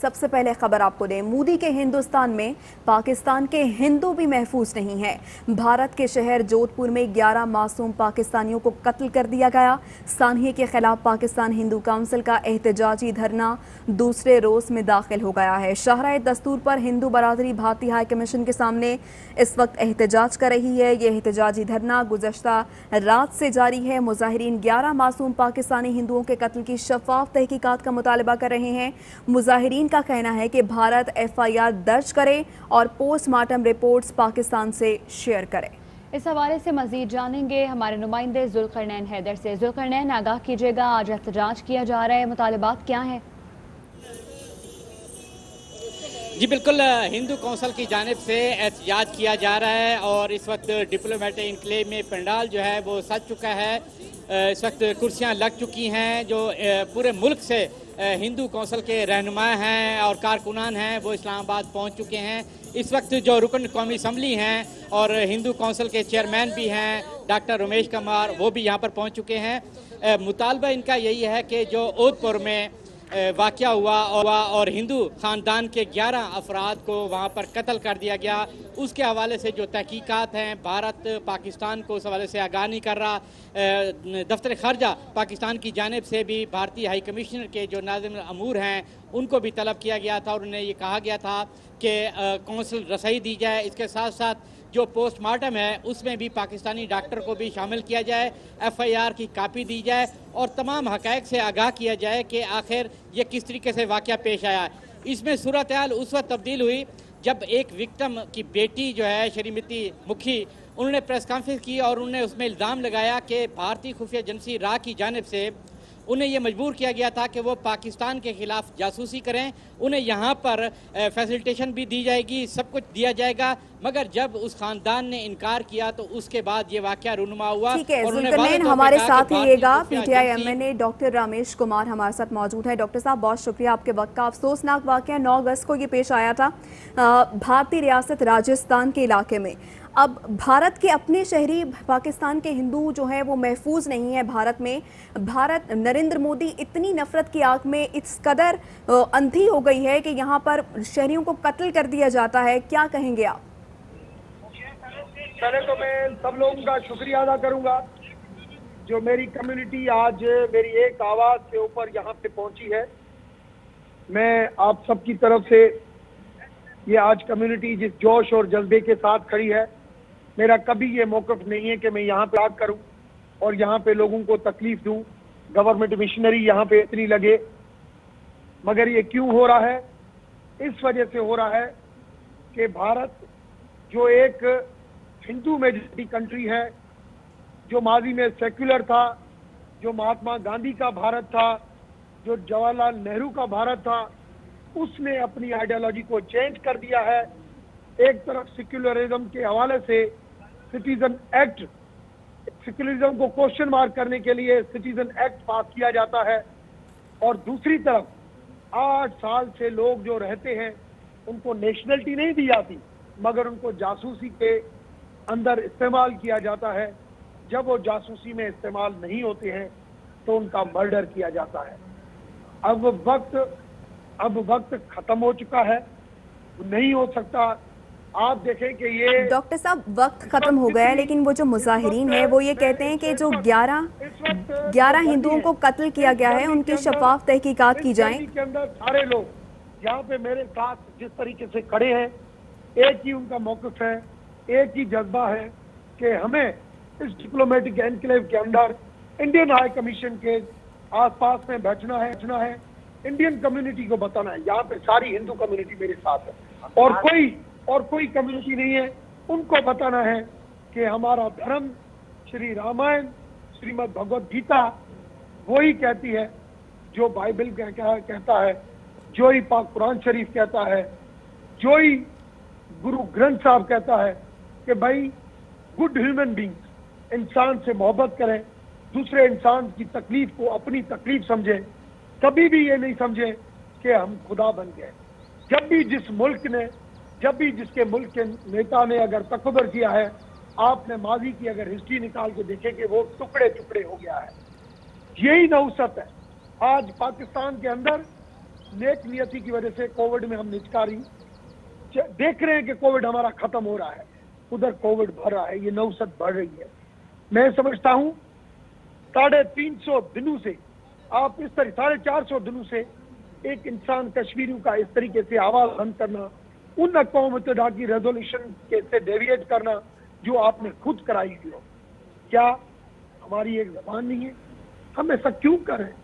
सबसे पहले खबर आपको दें, मोदी के हिंदुस्तान में पाकिस्तान के हिंदू भी महफूज नहीं हैं। भारत के शहर जोधपुर में 11 मासूम पाकिस्तानियों को कत्ल कर दिया गया। सानही के खिलाफ पाकिस्तान हिंदू काउंसिल का एहतजाजी धरना दूसरे रोज में दाखिल हो गया है। शाहराह दस्तूर पर हिंदू बरादरी भारतीय हाई कमीशन के सामने इस वक्त एहतजाज कर रही है। यह एहतजाजी धरना गुज़श्ता रात से जारी है। मुजाहिरीन 11 मासूम पाकिस्तानी हिंदुओं के कत्ल की शफाफ तहकीकात का मुतालबा कर रहे हैं। मुजाहिरीन का कहना है कि भारत FIR दर्ज करे और पोस्टमार्टम रिपोर्ट्स पाकिस्तान से शेयर करे। इस हवाले से मजीद जानेंगे हमारे नुमाइंदे जुल्करनैन हैदर से। जुल्करनैन, आगाह कीजिएगा, आज एहतजाज किया जा रहा है, मुतालबात क्या है? जी बिल्कुल, हिंदू कौंसिल की जानिब से एहतजाज किया जा रहा है और इस वक्त डिप्लोमेटिक इनक्लेव में पंडाल जो है वो सज चुका है। इस वक्त कुर्सियां लग चुकी हैं। जो पूरे मुल्क से हिंदू कौंसिल के रहनुमा हैं और कारकुनान हैं वो इस्लामाबाद पहुंच चुके हैं। इस वक्त जो रुकन कौमी असम्बली हैं और हिंदू कौंसिल के चेयरमैन भी हैं डॉक्टर रमेश कुमार, वो भी यहाँ पर पहुँच चुके हैं। मुतालबा इनका यही है कि जो ओधपुर में वाक़या हुआ और हिंदू ख़ानदान के 11 अफराद को वहाँ पर कत्ल कर दिया गया, उसके हवाले से जो तहकीकात हैं, भारत पाकिस्तान को उस हवाले से आगाह नहीं कर रहा। दफ्तर ख़ारजा पाकिस्तान की जानिब से भी भारतीय हाई कमिश्नर के जो नाज़िम अमूर हैं उनको भी तलब किया गया था और उन्हें ये कहा गया था कि कौंसिल रसाई दी जाए। इसके साथ साथ जो पोस्टमार्टम है उसमें भी पाकिस्तानी डॉक्टर को भी शामिल किया जाए, FIR की कापी दी जाए और तमाम हक़ाइक़ से आगाह किया जाए कि आखिर ये किस तरीके से वाक़या पेश आया। इसमें सूरत हाल उस वक्त तब्दील हुई जब एक विक्टिम की बेटी जो है श्रीमती मुखी, उन्होंने प्रेस कॉन्फ्रेंस की और उन्होंने उसमें इल्ज़ाम लगाया कि भारतीय खुफिया एजेंसी रा की जानिब से उन्हें यह मजबूर किया गया था कि वो पाकिस्तान के खिलाफ जासूसी करें। उन्हें यहाँ पर फैसिलिटेशन भी दी जाएगी, सब कुछ दिया जाएगा, मगर जब उस खानदान ने इनकार किया तो उसके बाद ये वाकया रूनुमा हुआ। ठीक है, जुल्करनैन हमारे साथ रहिएगा। PTI MNA doctor Ramesh Kumar हमारे साथ मौजूद है। डॉक्टर साहब, बहुत शुक्रिया आपके वक्त का। अफसोसनाक वाकया 9 अगस्त को ये पेश आया था भारतीय रियासत राजस्थान के इलाके में। अब भारत के अपने शहरी पाकिस्तान के हिंदू जो हैं वो महफूज नहीं है भारत में। भारत, नरेंद्र मोदी इतनी नफरत की आग में इस कदर अंधी हो गई है कि यहाँ पर शहरियों को कत्ल कर दिया जाता है। क्या कहेंगे आप? पहले तो मैं सब लोगों का शुक्रिया अदा करूंगा जो मेरी कम्युनिटी आज मेरी एक आवाज के ऊपर यहाँ पे पहुंची है। मैं आप सबकी तरफ से ये आज कम्युनिटी जिस जोश और जज्बे के साथ खड़ी है, मेरा कभी ये मौक़िफ़ नहीं है कि मैं यहाँ पे आग करूँ और यहाँ पे लोगों को तकलीफ दूँ, गवर्नमेंट मिशनरी यहाँ पे इतनी लगे। मगर ये क्यों हो रहा है? इस वजह से हो रहा है कि भारत जो एक हिंदू मेजॉरिटी कंट्री है, जो माजी में सेक्युलर था, जो महात्मा गांधी का भारत था, जो जवाहरलाल नेहरू का भारत था, उसने अपनी आइडियोलॉजी को चेंज कर दिया है। एक तरफ सेक्युलरिज्म के हवाले से सिटीजन एक्ट, सेक्युलरिज्म को क्वेश्चन मार्क करने के लिए सिटीजन एक्ट पास किया जाता है और दूसरी तरफ 8 साल से लोग जो रहते हैं उनको नेशनलिटी नहीं दी जाती, मगर उनको जासूसी के अंदर इस्तेमाल किया जाता है। जब वो जासूसी में इस्तेमाल नहीं होते हैं तो उनका मर्डर किया जाता है। अब वक्त खत्म हो चुका है, नहीं हो सकता। आप देखें कि ये डॉक्टर साहब, वक्त खत्म हो गया है, लेकिन वो जो मुजाहिरीन है वो ये कहते हैं कि जो 11 हिंदुओं को कत्ल किया गया है उनकी शफाफ तहकीकात की जाए। के अंदर सारे लोग यहाँ पे मेरे साथ जिस तरीके से खड़े हैं, एक ही उनका मौक़िफ़ है, एक ही जज्बा है कि हमें इस डिप्लोमेटिक एनक्लेव के अंदर इंडियन हाई कमीशन के आसपास में बैठना है, इंडियन कम्युनिटी को बताना है। यहाँ पे सारी हिंदू कम्युनिटी मेरे साथ है और कोई कम्युनिटी नहीं है। उनको बताना है कि हमारा धर्म, श्री रामायण, श्रीमद् भगवद गीता वही कहती है जो बाइबल कहता है, जो ही पाक कुरान शरीफ कहता है, जो ही गुरु ग्रंथ साहब कहता है कि भाई गुड ह्यूमन बींग्स, इंसान से मोहब्बत करें, दूसरे इंसान की तकलीफ को अपनी तकलीफ समझें, कभी भी ये नहीं समझे कि हम खुदा बन गए। जब भी जिसके मुल्क के नेता ने अगर तकबर किया है, आपने माजी की अगर हिस्ट्री निकाल के देखें कि वो टुकड़े टुकड़े हो गया है। यही नहुसत है आज पाकिस्तान के अंदर। नेक नियति की वजह से कोविड में हम निचकारी देख रहे हैं कि कोविड हमारा खत्म हो रहा है, उधर कोविड बढ़ रहा है, ये नौसत बढ़ रही है। मैं समझता हूं 350 दिनों से आप इस तरह 450 दिनों से एक इंसान कश्मीरियों का इस तरीके से आवाज बंद करना, उन अक़वाम मुत्तहिदा की रेजोल्यूशन के से डेविएट करना जो आपने खुद कराई हुई हो, क्या हमारी एक जबान नहीं है? हम ऐसा क्यों कर रहे हैं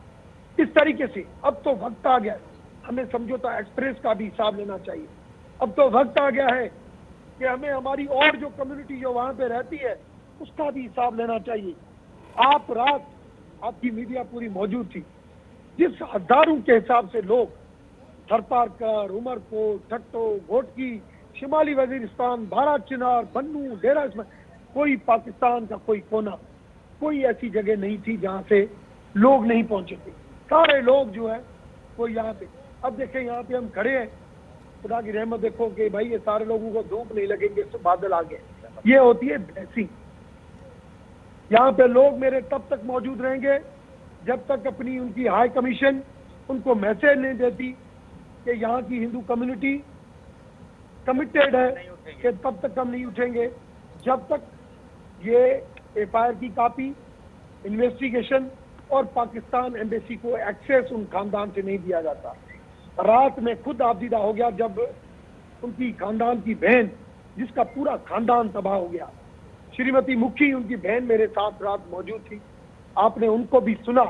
इस तरीके से? अब तो वक्त आ गया, हमें समझौता एक्सप्रेस का भी हिसाब लेना चाहिए। अब तो वक्त आ गया है कि हमें हमारी और जो कम्युनिटी जो वहां पे रहती है उसका भी हिसाब लेना चाहिए। आप रात आपकी मीडिया पूरी मौजूद थी, जिस हजारों के हिसाब से लोग थरपारकर, उमरकोट, ठट्टो, घोटकी, शिमाली वजीरिस्तान, भारत चिनार, बन्नू, डेरा इस्माइल, कोई पाकिस्तान का कोई कोना, कोई ऐसी जगह नहीं थी जहां से लोग नहीं पहुंचे थे। सारे लोग जो है वो यहाँ पे, अब देखें यहाँ पे हम खड़े हैं, खुदा की रहमत देखो कि भाई ये सारे लोगों को धूप नहीं लगेंगे, बादल आ गए, ये होती है ब्लेसिंग। यहाँ पे लोग मेरे तब तक मौजूद रहेंगे जब तक अपनी उनकी हाई कमीशन उनको मैसेज नहीं देती कि यहाँ की हिंदू कम्युनिटी कमिटेड है कि तब तक हम नहीं उठेंगे, जब तक ये एफआईआर की कॉपी, इन्वेस्टिगेशन और पाकिस्तान एम्बेसी को एक्सेस उन खानदान से नहीं दिया जाता। रात में खुद आपदीदा हो गया जब उनकी खानदान की बहन, जिसका पूरा खानदान तबाह हो गया, श्रीमती मुखी उनकी बहन मेरे साथ रात मौजूद थी, आपने उनको भी सुना,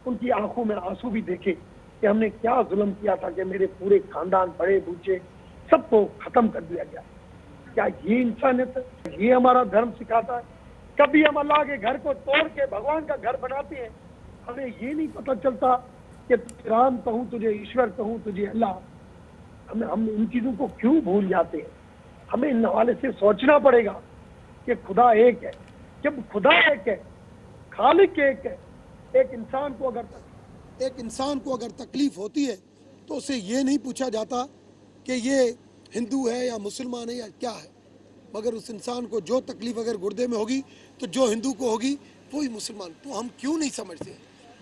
उनकी आंखों में आंसू भी देखे कि हमने क्या जुल्म किया था कि मेरे पूरे खानदान, बड़े बूढ़े सबको खत्म कर दिया गया। क्या ये इंसानियत है? ये हमारा धर्म सिखाता है? कभी हम अल्लाह के घर को तोड़ के भगवान का घर बनाते हैं, हमें ये नहीं पता चलता कि राम कहूँ तुझे, ईश्वर कहूँ तुझे अल्लाह, हम इन चीजों को क्यों भूल जाते हैं? हमें इन हवाले से सोचना पड़ेगा कि खुदा एक है। जब खुदा एक है, खालिक एक है, एक इंसान को अगर तकलीफ होती है तो उसे ये नहीं पूछा जाता कि ये हिंदू है या मुसलमान है या क्या है, मगर उस इंसान को जो तकलीफ अगर गुर्दे में होगी तो जो हिंदू को होगी वही मुसलमान। तो हम क्यों नहीं समझते?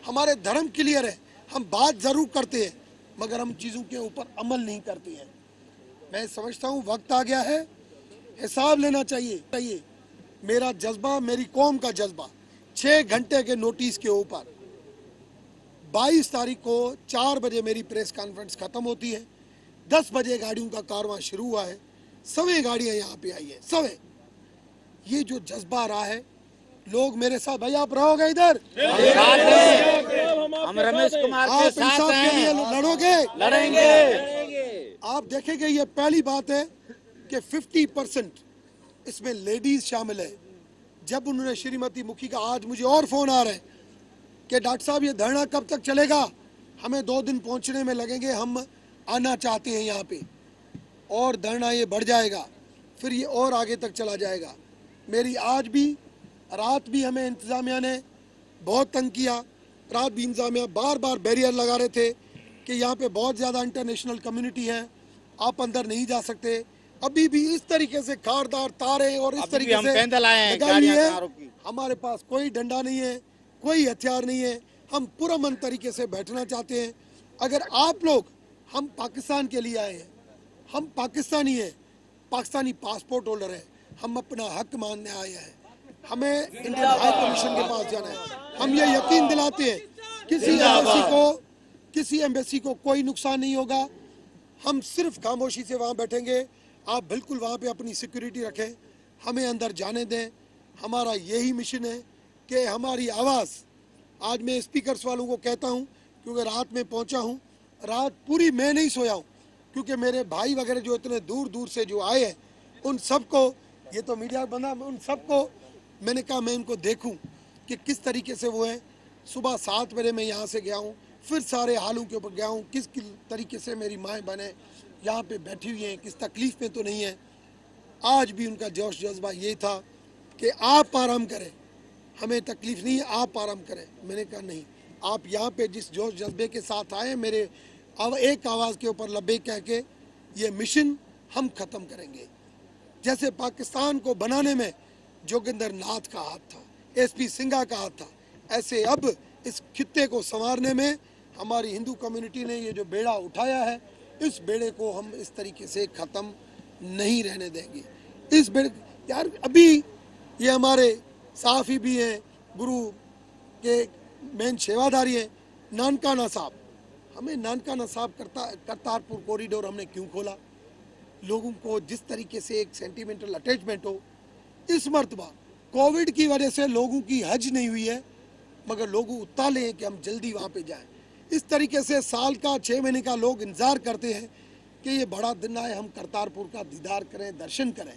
हमारे धर्म क्लियर है, हम बात जरूर करते हैं मगर हम चीज़ों के ऊपर अमल नहीं करते हैं। मैं समझता हूँ वक्त आ गया है, हिसाब लेना चाहिए। मेरा जज्बा, मेरी कौम का जज्बा 6 घंटे के नोटिस के ऊपर 22 तारीख को 4 बजे मेरी प्रेस कॉन्फ्रेंस खत्म होती है, 10 बजे गाड़ियों का कारवां शुरू हुआ है, सवे गाड़ियां यहाँ पे आई है, सवे। ये जो जज्बा रहा है, लोग मेरे साथ, भाई आप रहोगे इधर, हम रमेश कुमार आप के साथ इंसाफ के लिए लड़ोगे, लड़ेंगे। आप देखेंगे ये पहली बात है कि 50% इसमें लेडीज शामिल है। जब उन्होंने श्रीमती मुखी का, आज मुझे और फोन आ रहे हैं कि डॉक्टर साहब ये धरना कब तक चलेगा, हमें 2 दिन पहुंचने में लगेंगे, हम आना चाहते हैं यहाँ पे, और धरना ये बढ़ जाएगा, फिर ये और आगे तक चला जाएगा। मेरी आज भी, रात भी हमें इंतज़ामिया ने बहुत तंग किया, रात भी इंतज़ामिया बार बार बैरियर लगा रहे थे कि यहाँ पे बहुत ज़्यादा इंटरनेशनल कम्युनिटी है, आप अंदर नहीं जा सकते। अभी भी इस तरीके से खारदार तारे और इस तरीके से लगाई है। हमारे पास कोई डंडा नहीं है, कोई हथियार नहीं है, हम पुरअमन तरीके से बैठना चाहते हैं। अगर आप लोग, हम पाकिस्तान के लिए आए हैं, हम पाकिस्तानी हैं, पाकिस्तानी पासपोर्ट होल्डर है, हम अपना हक मानने आए हैं, हमें इंडियन हाई कमीशन के पास जाना है। हम ये यकीन दिलाते हैं किसी एम्बेसी को कोई नुकसान नहीं होगा, हम सिर्फ खामोशी से वहाँ बैठेंगे। आप बिल्कुल वहाँ पे अपनी सिक्योरिटी रखें, हमें अंदर जाने दें। हमारा यही मिशन है कि हमारी आवाज़, आज मैं स्पीकर्स वालों को कहता हूँ, क्योंकि रात में पहुँचा हूँ, रात पूरी मैं नहीं सोया हूँ, क्योंकि मेरे भाई वगैरह जो इतने दूर दूर से जो आए हैं, उन सबको, ये तो मीडिया बना, उन सबको मैंने कहा मैं इनको देखूं कि किस तरीके से वो हैं। सुबह 7 बजे मैं यहाँ से गया हूँ, फिर सारे हालों के ऊपर गया हूँ, किस तरीके से मेरी माएँ बहनें यहाँ पे बैठी हुई हैं, किस तकलीफ़ में तो नहीं है। आज भी उनका जोश जज्बा ये था कि आप आराम करें, हमें तकलीफ़ नहीं है, आप आराम करें। मैंने कहा नहीं, आप यहाँ पे जिस जोश जज्बे के साथ आए, मेरे एक आवाज़ के ऊपर लब्बैक कह के ये मिशन हम ख़त्म करेंगे। जैसे पाकिस्तान को बनाने में जोगिंदर नाथ का हाथ था, SP सिंघा का हाथ था, ऐसे अब इस खित्ते को संवारने में हमारी हिंदू कम्युनिटी ने ये जो बेड़ा उठाया है, इस बेड़े को हम इस तरीके से ख़त्म नहीं रहने देंगे। इस बेड़े यार, अभी ये हमारे साफ़ी भी हैं, गुरु के मेन सेवादारी हैं, नानकाना साहब। हमें नानकाना साहब करतारपुर कॉरिडोर हमने क्यों खोला? लोगों को जिस तरीके से एक सेंटिमेंटल अटैचमेंट हो, इस मर्तबा कोविड की वजह से लोगों की हज नहीं हुई है, मगर लोग उताले हैं कि हम जल्दी वहाँ पे जाएं। इस तरीके से साल का 6 महीने का लोग इंतज़ार करते हैं कि ये बड़ा दिन आए, हम करतारपुर का दीदार करें, दर्शन करें,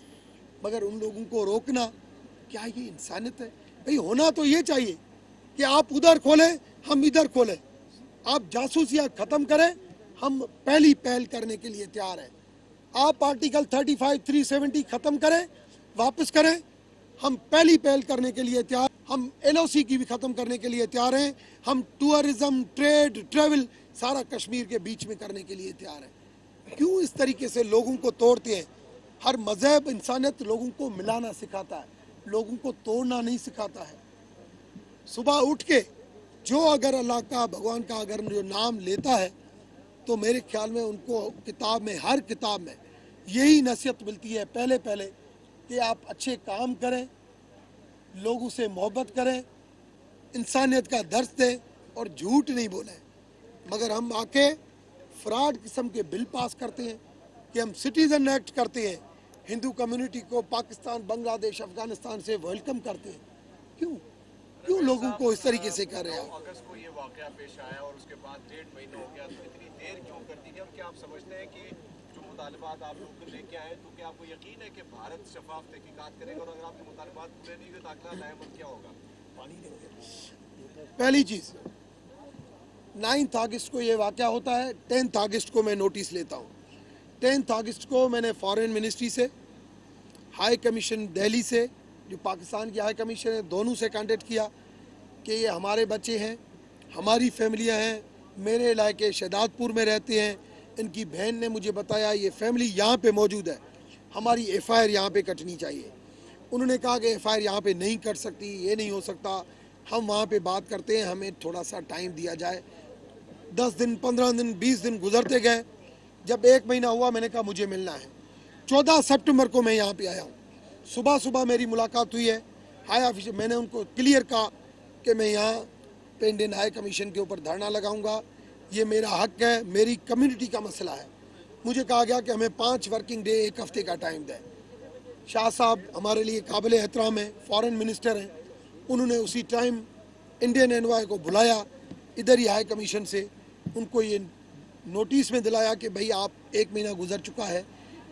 मगर उन लोगों को रोकना, क्या ये इंसानियत है? भाई होना तो ये चाहिए कि आप उधर खोलें, हम इधर खोलें। आप जासूसियाँ ख़त्म करें, हम पहली पहल करने के लिए तैयार हैं। आप आर्टिकल 35, 370 ख़त्म करें, वापस करें, हम पहली पहल करने के लिए तैयार। हम LOC की भी ख़त्म करने के लिए तैयार हैं। हम टूरिज़्म, ट्रेड, ट्रैवल सारा कश्मीर के बीच में करने के लिए तैयार हैं। क्यों इस तरीके से लोगों को तोड़ते हैं? हर मज़हब इंसानियत लोगों को मिलाना सिखाता है, लोगों को तोड़ना नहीं सिखाता है। सुबह उठ के जो अगर अल्लाह का, भगवान का अगर जो नाम लेता है, तो मेरे ख्याल में उनको किताब में, हर किताब में यही नसीहत मिलती है, पहले पहले कि आप अच्छे काम करें, लोगों से मोहब्बत करें, इंसानियत का दर्स दें और झूठ नहीं बोलें। मगर हम आके फ्रॉड किस्म के बिल पास करते हैं कि हम सिटीज़न एक्ट करते हैं, हिंदू कम्युनिटी को पाकिस्तान, बांग्लादेश, अफगानिस्तान से वेलकम करते हैं। क्यों लोगों को इस तरीके से कर रहे हैं? अगस्त को ये वाकया पेश आया और उसके बाद 1.5 महीना हो गया, तो इतनी देर क्यों कर दी गई? और क्या आप समझते हैं कि जो मुतालबात आप लोग लेके आए, तो क्या आपको यकीन है कि भारत शफाफ तहकीकात करेगा? और अगर आपके मुतालबात पूरे नहीं हुए तो अगला लाएमत क्या होगा? पहली चीज़, 9 अगस्त को ये वाकया होता है, 10 अगस्त को मैं नोटिस लेता हूँ। 10 अगस्त को मैंने फॉरेन मिनिस्ट्री से, हाई कमीशन दिल्ली से, जो पाकिस्तान की हाई कमीशन है, दोनों से कांटेक्ट किया कि ये हमारे बच्चे हैं, हमारी फैमिलियां हैं, मेरे इलाके शहदादपुर में रहते हैं, इनकी बहन ने मुझे बताया ये फैमिली यहाँ पे मौजूद है, हमारी FIR यहाँ पे कटनी चाहिए। उन्होंने कहा कि FIR यहाँ पे नहीं कट सकती, ये नहीं हो सकता, हम वहाँ पे बात करते हैं, हमें थोड़ा सा टाइम दिया जाए। 10 दिन, 15 दिन, 20 दिन गुजरते गए। जब 1 महीना हुआ, मैंने कहा मुझे मिलना है। 14 सितंबर को मैं यहाँ पे आया हूँ। सुबह सुबह मेरी मुलाकात हुई है हाई ऑफिसर, मैंने उनको क्लियर कहा कि मैं यहाँ पे इंडियन हाई कमीशन के ऊपर धरना लगाऊंगा, ये मेरा हक है, मेरी कम्युनिटी का मसला है। मुझे कहा गया कि हमें 5 वर्किंग डे, 1 हफ्ते का टाइम दें। शाह साहब हमारे लिए काबिल एहतराम है, फॉरेन मिनिस्टर हैं, उन्होंने उसी टाइम इंडियन एनवाई को बुलाया इधर ही हाई कमीशन से, उनको ये नोटिस में दिलाया कि भाई आप 1 महीना गुजर चुका है,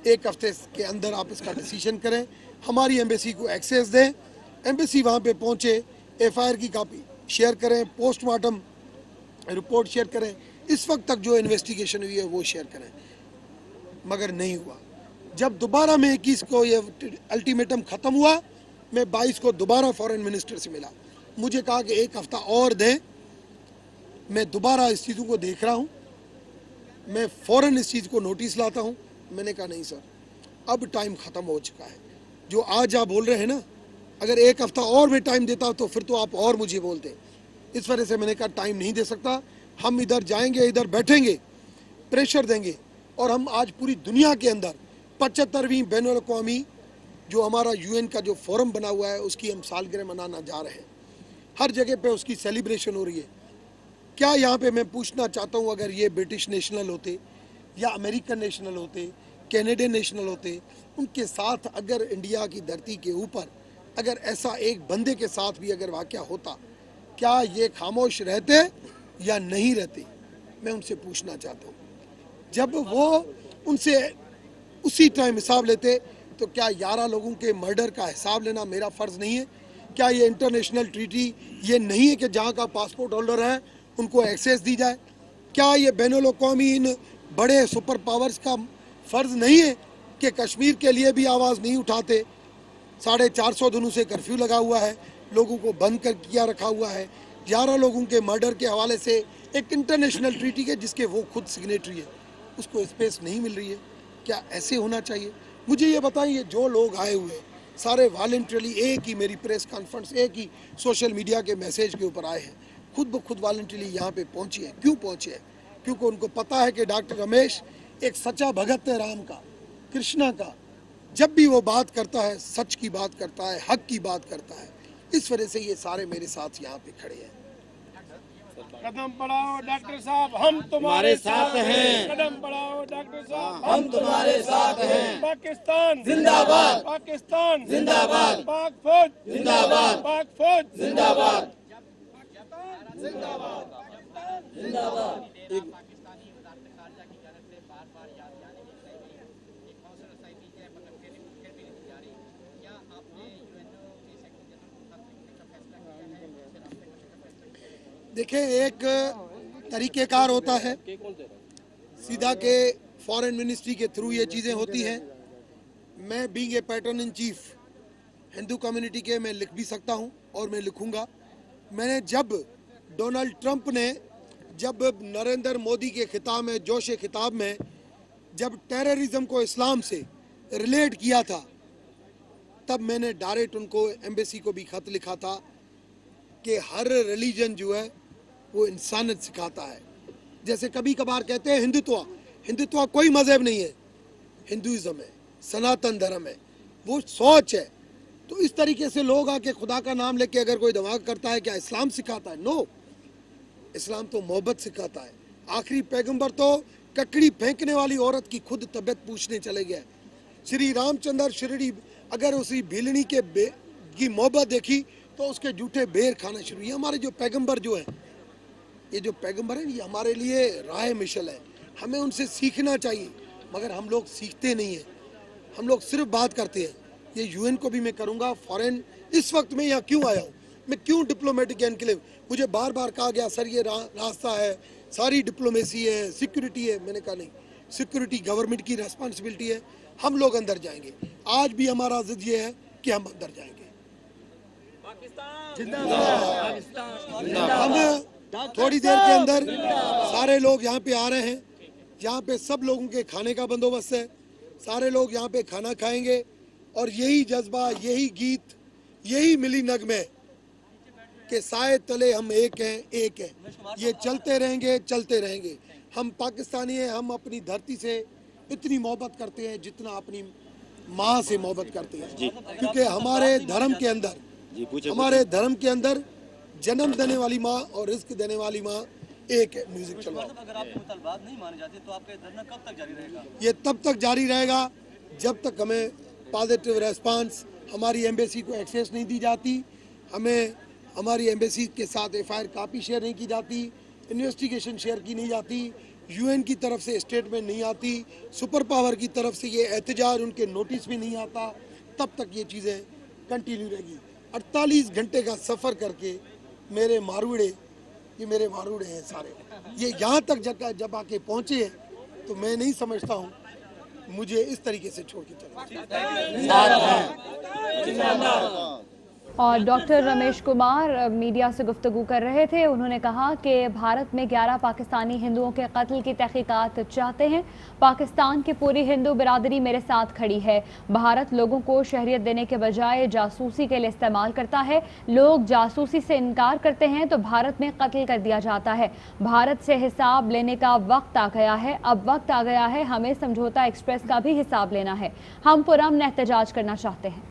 1 हफ्ते के अंदर आप इसका डिसीजन करें, हमारी एम्बेसी को एक्सेस दें। एम्बेसी वहाँ पे पहुँचे, FIR की कापी शेयर करें, पोस्टमार्टम रिपोर्ट शेयर करें, इस वक्त तक जो इन्वेस्टिगेशन हुई है वो शेयर करें, मगर नहीं हुआ। जब दोबारा मैं 21 को ये अल्टीमेटम ख़त्म हुआ, मैं 22 को दोबारा फॉरेन मिनिस्टर से मिला, मुझे कहा कि 1 हफ्ता और दें, मैं दोबारा इस चीज़ों को देख रहा हूँ, मैं फ़ौरन इस चीज़ को नोटिस लाता हूँ। मैंने कहा नहीं सर, अब टाइम ख़त्म हो चुका है। जो आज आप बोल रहे हैं ना, अगर 1 हफ्ता और मैं टाइम देता तो फिर तो आप और मुझे बोलते। इस वजह से मैंने कहा टाइम नहीं दे सकता, हम इधर जाएंगे, इधर बैठेंगे, प्रेशर देंगे। और हम आज पूरी दुनिया के अंदर 75वीं बैनुल-अक़वामी जो हमारा UN का जो फोरम बना हुआ है, उसकी हम सालगिरह मनाना जा रहे हैं। हर जगह पे उसकी सेलिब्रेशन हो रही है। क्या यहाँ पे मैं पूछना चाहता हूँ, अगर ये ब्रिटिश नेशनल होते या अमेरिकन नेशनल होते, कैनेडियन नेशनल होते, उनके साथ अगर इंडिया की धरती के ऊपर अगर ऐसा एक बंदे के साथ भी अगर वाक़या होता, क्या ये खामोश रहते या नहीं रहते? मैं उनसे पूछना चाहता हूँ। जब वो उनसे उसी टाइम हिसाब लेते, तो क्या 11 लोगों के मर्डर का हिसाब लेना मेरा फ़र्ज़ नहीं है? क्या ये इंटरनेशनल ट्रीटी ये नहीं है कि जहाँ का पासपोर्ट होल्डर है उनको एक्सेस दी जाए? क्या ये बैनुल-अक़वामी इन बड़े सुपर पावर्स का फ़र्ज़ नहीं है कि कश्मीर के लिए भी आवाज़ नहीं उठाते? 450 दिनों से कर्फ्यू लगा हुआ है, लोगों को बंद कर किया रखा हुआ है, 11 लोगों के मर्डर के हवाले से एक इंटरनेशनल ट्रीटी के जिसके वो खुद सिग्नेटरी है, उसको स्पेस नहीं मिल रही है। क्या ऐसे होना चाहिए? मुझे ये बताइए, जो लोग आए हुए सारे वॉलंटरीली, एक ही मेरी प्रेस कॉन्फ्रेंस, एक ही सोशल मीडिया के मैसेज के ऊपर आए हैं, खुद ब खुद वॉलंटरीली यहाँ पे पहुँची है। क्यों पहुँचे हैं? क्योंकि उनको पता है कि डॉक्टर रमेश एक सच्चा भगत है राम का, कृष्णा का। जब भी वो बात करता है सच की बात करता है, हक की बात करता है। इस वजह से ये सारे मेरे साथ यहाँ पे खड़े हैं। कदम बढ़ाओ डॉक्टर साहब, हम तुम्हारे साथ हैं। कदम बढ़ाओ डॉक्टर साहब, हम तुम्हारे साथ हैं। पाकिस्तान जिंदाबाद, पाकिस्तान जिंदाबाद, पाक फौज जिंदाबाद, पाक फौज जिंदाबाद, जिंदाबाद, जिंदाबाद। देखिए, एक तरीक़ेकार होता है सीधा के फॉरेन मिनिस्ट्री के थ्रू ये चीज़ें होती हैं। मैं being a pattern in chief Hindu community के मैं लिख भी सकता हूँ और मैं लिखूँगा। मैंने जब डोनाल्ड ट्रंप ने जब नरेंद्र मोदी के खिताब में, जोश खिताब में जब टेररिज्म को इस्लाम से रिलेट किया था, तब मैंने डायरेक्ट उनको एम्बेसी को भी खत लिखा था कि हर रिलीजन जो है वो इंसानियत सिखाता है। जैसे कभी कभार कहते हैं हिंदुत्व कोई मजहब नहीं है, हिंदुइज्म है, सनातन धर्म है, वो सोच है। तो इस तरीके से लोग आके खुदा का नाम लेके अगर कोई धमाका करता है, क्या इस्लाम सिखाता है? नो, इस्लाम तो मोहब्बत सिखाता है। आखिरी पैगंबर तो ककड़ी फेंकने वाली औरत की खुद तबीयत पूछने चले गए। श्री रामचंद्र शिरडी अगर उसी भीलनी के की मोहब्बत देखी तो उसके जूठे बेर खाना शुरू। ये हमारे जो पैगंबर जो है, ये जो पैगंबर है, ये हमारे लिए राह मिशल है। हमें उनसे सीखना चाहिए, मगर हम लोग सीखते नहीं हैं, हम लोग सिर्फ बात करते हैं। ये यूएन को भी मैं करूँगा। फॉरेन इस वक्त मैं यहाँ क्यों आया हूँ, मैं क्यों डिप्लोमेटिक एनक्लेव, मुझे बार बार कहा गया सर ये रास्ता है, सारी डिप्लोमेसी है, सिक्योरिटी है। मैंने कहा नहीं, सिक्योरिटी गवर्नमेंट की रेस्पॉन्सिबिलिटी है, हम लोग अंदर जाएंगे। आज भी हमारा जिद ये है कि हम अंदर जाएंगे। हम थोड़ी देर के अंदर सारे लोग यहाँ पे आ रहे हैं। यहाँ पे सब लोगों के खाने का बंदोबस्त है, सारे लोग यहाँ पे खाना खाएंगे और यही जज्बा, यही गीत, यही मिली नगमे के साए तले हम एक हैं, एक हैं, ये चलते रहेंगे, चलते रहेंगे। हम पाकिस्तानी हैं, हम अपनी धरती से इतनी मोहब्बत करते हैं जितना अपनी माँ से मोहब्बत करते हैं, क्योंकि हमारे धर्म के अंदर जन्म देने वाली माँ और रिस्क देने वाली माँ एक है। म्यूजिक चलवाओ। अगर आपके मुतालबात नहीं माने जाते तो आपका धरना कब तक जारी रहेगा? ये तब तक जारी रहेगा जब तक हमें पॉजिटिव रेस्पॉन्स, हमारी एम्बेसी को एक्सेस नहीं दी जाती, हमें हमारी एम्बेसी के साथ एफआईआर कापी शेयर नहीं की जाती, इन्वेस्टिगेशन शेयर की नहीं जाती, यूएन की तरफ से स्टेटमेंट नहीं आती, सुपर पावर की तरफ से ये एहतजाज उनके नोटिस में नहीं आता, तब तक ये चीज़ें कंटिन्यू रहेगी। 48 घंटे का सफ़र करके मेरे मारूड़े, ये मेरे मारूड़े हैं सारे, ये यहाँ तक जब आके पहुँचे हैं, तो मैं नहीं समझता हूँ मुझे इस तरीके से छोड़ के चलना। और डॉक्टर रमेश कुमार मीडिया से गुफ्तगू कर रहे थे। उन्होंने कहा कि भारत में 11 पाकिस्तानी हिंदुओं के कत्ल की तहकीकात चाहते हैं। पाकिस्तान की पूरी हिंदू बिरादरी मेरे साथ खड़ी है। भारत लोगों को शहरियत देने के बजाय जासूसी के लिए इस्तेमाल करता है। लोग जासूसी से इनकार करते हैं तो भारत में कत्ल कर दिया जाता है। भारत से हिसाब लेने का वक्त आ गया है। अब वक्त आ गया है हमें समझौता एक्सप्रेस का भी हिसाब लेना है। हम पुरअमन एहतजाज करना चाहते हैं।